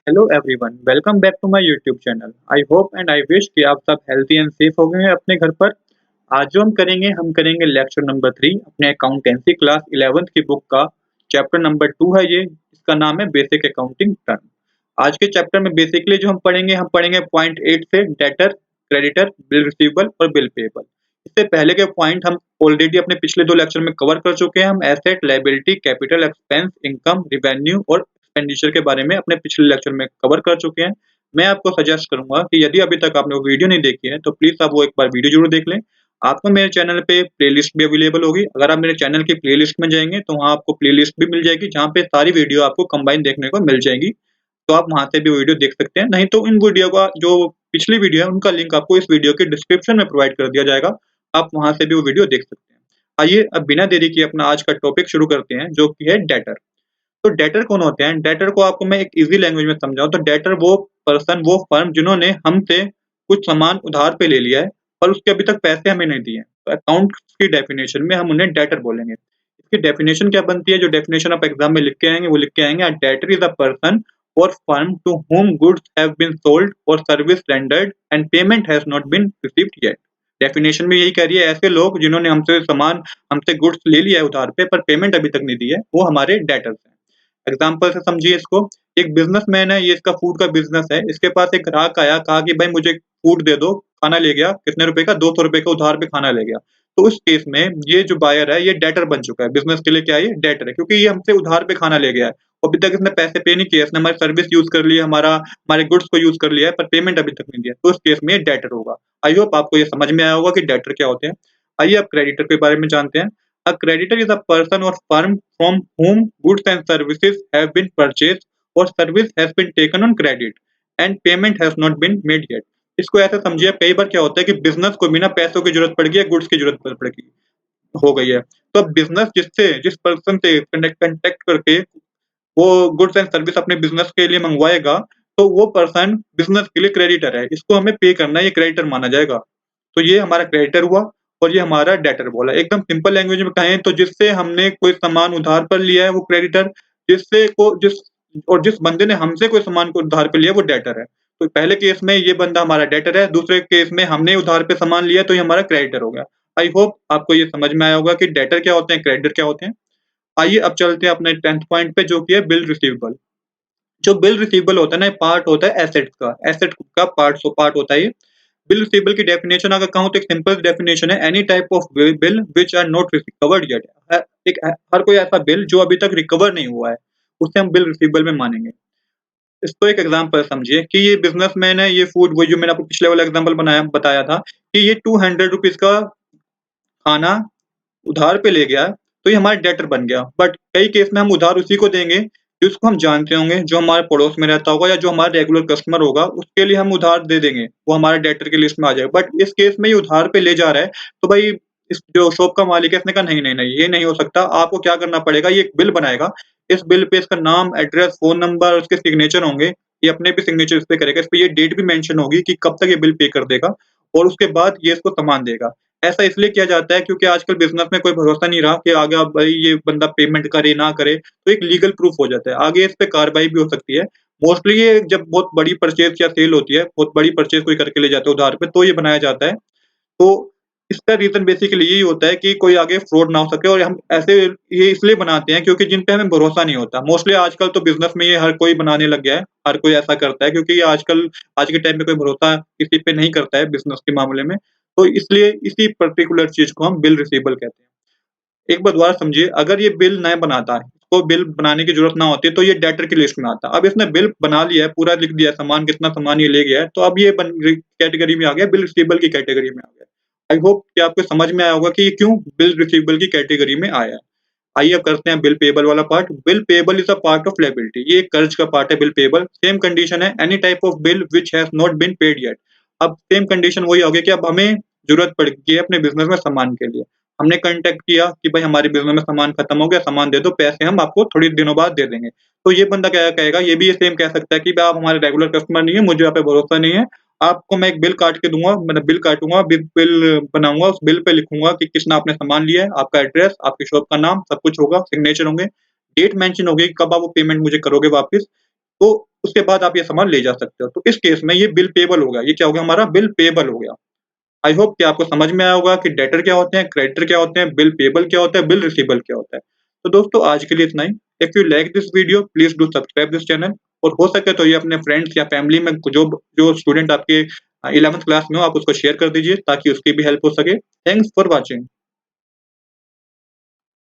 Hello everyone, welcome back to my YouTube channel. I hope and I wish कि आप सब healthy and safe हो गए हैं अपने घर पर। आज जो हम करेंगे लेक्चर नंबर 3 अपने अकाउंटेंसी क्लास 11th की बुक का। चैप्टर नंबर 2 है ये, इसका नाम है बेसिक अकाउंटिंग टर्म। आज के चैप्टर में बेसिकली जो हम पढ़ेंगे पॉइंट 8 से डेटर, क्रेडिटर, बिल रिसीवेबल और बिल पेएबल। इससे पहले के पॉइंट हम ऑलरेडी अपने पिछले 2 लेक्चर में कवर कर चुके हैं। हम asset, liability, capital, expense, income, revenue और एक्सपेंडिचर के बारे में अपने पिछले लेक्चर में कवर कर चुके हैं। मैं आपको सजेस्ट करूंगा कि यदि अभी तक आपने वो वीडियो नहीं देखी है तो प्लीज आप वो एक बार वीडियो जरूर देख लें। आपको मेरे चैनल पे प्लेलिस्ट भी अवेलेबल होगी। अगर आप मेरे चैनल की प्लेलिस्ट में जाएंगे तो वहाँ आपको प्लेलिस्ट भी मिल जाएगी, जहाँ पे सारी वीडियो आपको कंबाइन देखने को मिल जाएगी। तो आप वहाँ से भी वीडियो देख सकते हैं। नहीं तो इन वीडियो का जो पिछली वीडियो है उनका लिंक आपको इस वीडियो के डिस्क्रिप्शन में प्रोवाइड कर दिया जाएगा। आप वहाँ से भी वो वीडियो देख सकते हैं। आइए अब बिना देरी किए अपना आज का टॉपिक शुरू करते हैं, जो कि है डेटर। तो डेटर कौन होते हैं? डेटर को आपको मैं एक इजी लैंग्वेज में समझाऊं तो डेटर वो पर्सन, वो फर्म जिन्होंने हमसे कुछ सामान उधार पे ले लिया है और उसके अभी तक पैसे हमें नहीं दिए हैं। तो अकाउंट की डेफिनेशन में हम उन्हें डेटर बोलेंगे। इसकी डेफिनेशन क्या बनती है? जो डेफिनेशन आप एग्जाम में लिख के आएंगे वो लिख के आएंगे, डेटर इज अ पर्सन और firm to whom goods have been sold or service rendered and payment has not been received yet। Definition में यही कह रही है, ऐसे लोग जिन्होंने हमसे गुड्स ले लिया है उधार पे पर पेमेंट अभी तक नहीं दी है, वो हमारे डेटर्स हैं। एग्जाम्पल से समझिए इसको। एक बिजनेसमैन है, ये इसका फूड का बिजनेस है। इसके पास एक ग्राहक आया, कहा कि भाई मुझे फूड दे दो। खाना ले गया, कितने रुपए का? 200 रुपए का उधार पे खाना ले गया। तो उस केस में ये जो बायर है ये डेटर बन चुका है। बिजनेस के लिए क्या है? ये डेटर है, क्योंकि ये हमसे उधार पे खाना ले गया है। अभी तक इसने पैसे पे नहीं किए, इसने हमारी सर्विस यूज कर ली, हमारे गुड्स को यूज कर लिया है, पर पेमेंट अभी तक नहीं दिया। तो उस केस में ये डेटर होगा। आई होप आपको ये समझ में आया होगा कि डेटर क्या होते हैं। आइए अब क्रेडिटर के बारे में जानते हैं। A creditor is a person or firm from whom goods and services have been purchased or service has been taken on credit and payment has not been made yet। इसको ऐसे समझिए, कई बार क्या होता है कि बिजनेस को बिना पैसों की जरूरत पड़ गई है, गुड्स की जरूरत पड़ गई हो गई है। तो अब बिजनेस जिस पर्सन से कनेक्ट करके वो गुड्स एंड सर्विस अपने बिजनेस के लिए मंगवाएगा, तो वो पर्सन बिजनेस के लिए क्रेडिटर है। इसको हमें पे करना है, ये क्रेडिटर माना जाएगा। तो ये हमारा क्रेडिटर हुआ और ये हमारा डेटर बोला। एकदम सिंपल लैंग्वेज में कहें तो जिससे हमने कोई सामान उधार पर लिया है वो क्रेडिटर, जिससे को जिस और जिस बंदे ने हमसे कोई सामान को उधार पे लिया वो डेटर है। तो पहले केस में ये बंदा हमारा डेटर है, दूसरे केस में हमने उधार पे सामान लिया तो ये हमारा क्रेडिटर हो गया। आई होप आपको ये समझ में आया होगा कि डेटर क्या होते हैं, क्रेडिटर क्या होते हैं। आइए अब चलते हैं अपने 10th पॉइंट पे, जो कि है बिल रिसीवेबल। जो बिल रिसीवेबल होता है ना, ये पार्ट होता है एसेट्स का। एसेट का पार्ट होता है ये। बिल रिसीवेबल की डेफिनेशन अगर कहूं तो एक सिंपल डेफिनेशन है, any type of bill which are not recovered yet. हर कोई ऐसा बिल जो अभी तक रिकवर नहीं हुआ है उसे हम बिल रिसीवेबल में मानेंगे। इसको एक एग्जांपल समझिए कि ये बिजनेसमैन है, ये फूड, वो जो मैंने आपको पिछले वाला एग्जांपल बताया था कि ये 200 रुपीज का खाना उधार पे ले गया, तो ये हमारा डेटर बन गया। बट कई केस में हम उधार उसी को देंगे जिसको हम जानते होंगे, जो हमारे पड़ोस में रहता होगा या जो हमारा रेगुलर कस्टमर होगा, उसके लिए हम उधार दे देंगे, वो हमारे डेटर की लिस्ट में आ जाएगा। बट इस केस में ये उधार पे ले जा रहा है, तो भाई इस जो शॉप का मालिक है इसने कहा नहीं नहीं नहीं, ये नहीं हो सकता। आपको क्या करना पड़ेगा, ये एक बिल बनाएगा। इस बिल पे इसका नाम, एड्रेस, फोन नंबर, उसके सिग्नेचर होंगे। ये अपने भी सिग्नेचर इस पे करेगा, इस पे ये डेट भी मेंशन होगी कि कब तक ये बिल पे कर देगा, और उसके बाद ये इसको सामान देगा। ऐसा इसलिए किया जाता है क्योंकि आजकल बिज़नेस में कोई भरोसा नहीं रहा कि आगे अब भाई ये बंदा पेमेंट करे ना करे, तो एक लीगल प्रूफ हो जाता है। आगे इस पे कार्रवाई भी हो सकती है। मोस्टली ये जब बहुत बड़ी परचेज़ या सेल होती है, बहुत बड़ी परचेज़ कोई करके ले जाता है उधार पे, तो ये बनाया जाता है। तो इसका रीज़न बेसिकली यही होता है कि कोई आगे फ्रॉड ना हो सके, और हम ऐसे ये इसलिए बनाते हैं क्योंकि जिन पे हमें भरोसा नहीं होता। मोस्टली आजकल तो बिज़नेस में ये हर कोई बनाने लग गया है, हर कोई ऐसा करता है, क्योंकि ये आजकल आज के टाइम में कोई भरोसा किसी पे नहीं करता है बिज़नेस के मामले में। तो इसलिए इसी पर्टिकुलर चीज़ को हम बिल रिसीवेबल कहते हैं। एक बात दोबारा समझिए, अगर ये बिल नहीं बनाता है, इसको बिल बनाने की ज़रूरत ना होती तो ये डेटर की लिस्ट में आता। अब इसने बिल बना लिया है, पूरा लिख दिया है सामान, कितना सामान ये ले गया है, तो अब ये कैटेगरी में आ गया, बिल रिसीवेबल की कैटेगरी में आ गया। आई होप कि आपको समझ में आया होगा कि ये क्यों बिल रिसीवेबल की कैटेगरी में आया है। आइए अब करते हैं बिल पेएबल वाला part. Bill payable is a part of liability. ये एक कर्ज का पार्ट है बिल पेएबल। सेम कंडीशन है, any type of bill which has not been paid yet. अब सेम कंडीशन वही होगी कि अब हमें ज़रूरत पड़ गई है अपने बिज़नेस में सामान के लिए। हमने कॉन्टैक्ट किया कि भाई हमारे बिज़नेस में सामान खत्म हो गया, सामान दे दो, पैसे हम आपको थोड़ी दिनों बाद दे देंगे। तो ये बंदा क्या कहेगा, ये भी ये सेम कह सकता है कि भाई आप हमारे रेगुलर कस्टमर नहीं है, मुझे आप पे भरोसा नहीं है। आपको मैं एक बिल काट के दूँगा, मतलब बिल काटूँगा, बिल बिल बनाऊँगा, उस बिल पे लिखूँगा कि कितना आपने सामान लिया है, आपका एड्रेस, आपकी शॉप का नाम, सब कुछ होगा, सिग्नेचर होंगे, डेट मेंशन होगी कि कब आप वो पेमेंट मुझे करोगे वापस। तो उसके बाद आप ये सामान ले जा सकते हो। तो इस केस में ये बिल पेएबल हो गया। ये क्या हो गया हमारा बिल पेएबल हो गया। आई होप कि आपको समझ में आया होगा कि डेटर क्या होते हैं, क्रेडिटर क्या होते हैं, बिल पेएबल क्या होता है, बिल रिसीवेबल क्या होता है। तो दोस्तों आज के लिए इतना ही। If you like this video please do subscribe this channel और हो सके तो ये अपने फ्रेंड्स या फैमिली में जो स्टूडेंट आपके 11th क्लास में हो आप उसको शेयर कर दीजिए ताकि उसकी भी हेल्प हो सके। Thanks for watching.